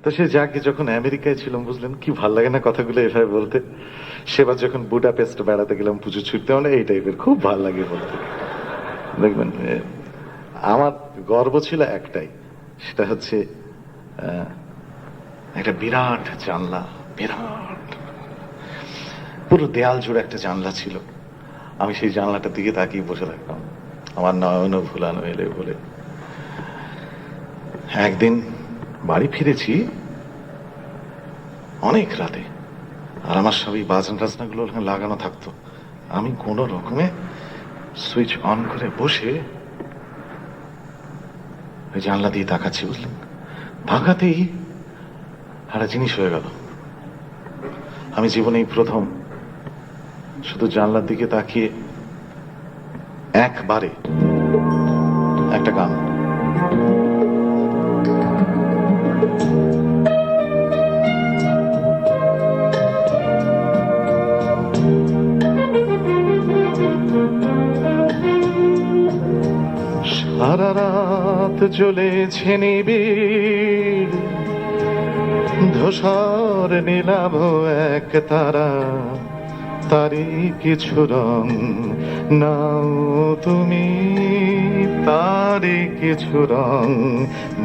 তো সে যাকে যখন আমেরিকায় ছিলাম, বুঝলেন কি ভাল লাগে না কথাগুলো এভাবে বলতে। সেবার যখন বুডাপেস্ট বেড়াতে গেলাম পুজো ছুটতে, মানে এই টাইপের খুব ভাল লাগে বলতে। দেখবেন আমার গর্ব ছিল একটাই, সেটা হচ্ছে একটা বিরাট জানলা, বিরাট পুরো দেয়াল জুড়ে একটা জানলা ছিল। আমি সেই জানলাটার দিকে তাকিয়ে বসে থাকতাম, আমার নয়নও ভুলানো এলে বলে। একদিন বাড়ি ফিরেছি অনেক রাতে, আর আমার সবই বাজন টাজনাগুলো ওখানে লাগানো থাকতো। আমি কোনো রকমে সুইচ অন করে বসে ওই জানলা দিয়ে তাকাচ্ছি, বুঝলেন। তাকাতেই একটা জিনিস হয়ে গেল। আমি জীবনেই প্রথম শুধু জানলার দিকে তাকিয়ে একবারে একটা গান, সারা রাত জ্বলেছে নিবিড় ধূসর নীলাভ এক তারা, তারই কিছু রং নাও তুমি, তারই কিছু রং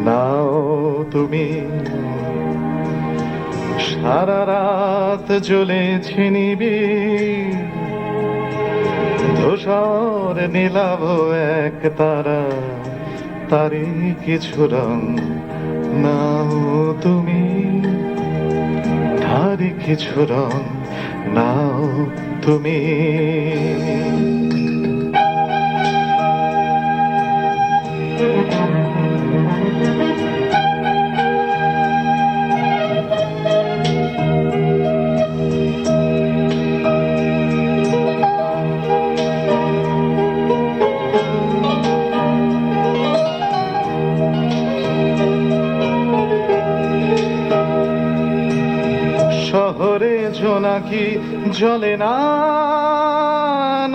নাও তুমি। সারা রাত জ্বলেছে নিবিড় ধূসর নীলাভ এক তারা, তারই কিছু রং নাও তুমি, তারই কিছু রং নাও তুমি। শহরে জোনাকি জ্বলে না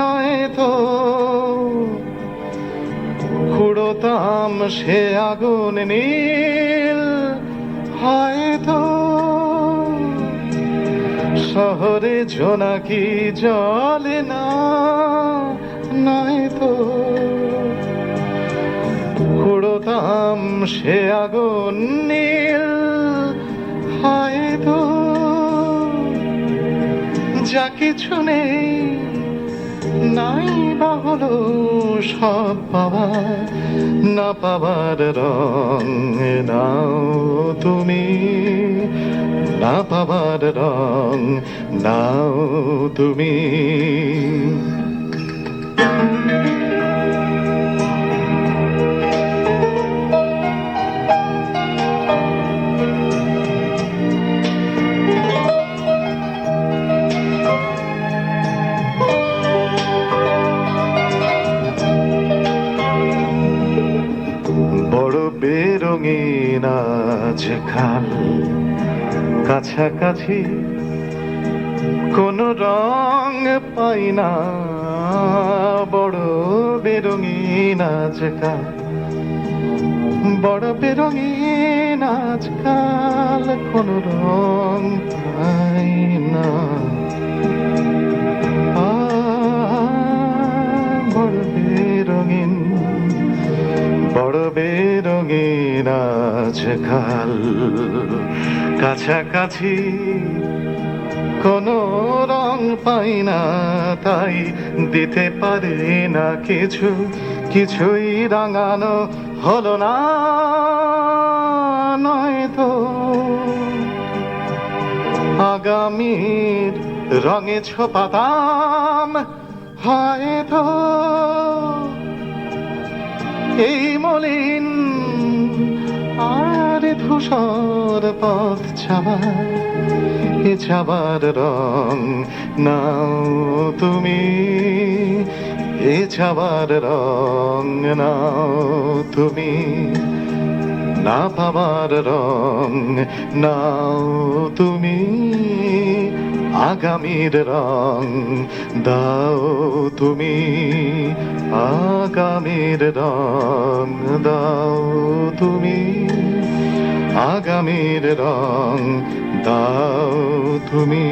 নয় তো, কুড়োতাম সে আগুন নীল হয়তো। শহরে জোনাকি জ্বলে না নয় তো, কুড়োতাম সে আগুন নীল হয়তো। যা কিছু নেই নাই বা হলো সব পাওয়া, না পাবার রং নাও তুমি, না পাবার রং নাও তুমি। বড় বেরঙিন আজকাল, কাছাকাছি কোনো রং পাই না। বড় বেরঙিন আজকাল, বড় বেরঙিন আজকাল, কোনো রং পাই না। বড় বেরঙিন, বড় বেরঙিন আজকাল, কাছাকাছি কোনো রং পাই না। তাই দিতে পারে না কিছু, কিছুই রাঙানো হলো না নয়তো। আগামীর রঙে ছোপাতাম হয়তো এই মলিন আর ধূসর পথ যাবার, এ যাবার রং নাও তুমি, এ যাবার রং নাও তুমি, না পাবার রং নাও তুমি। আগামীর রং দাও তুমি, আগামীর রং দাও তুমি, আগামীর রং দাও তুমি।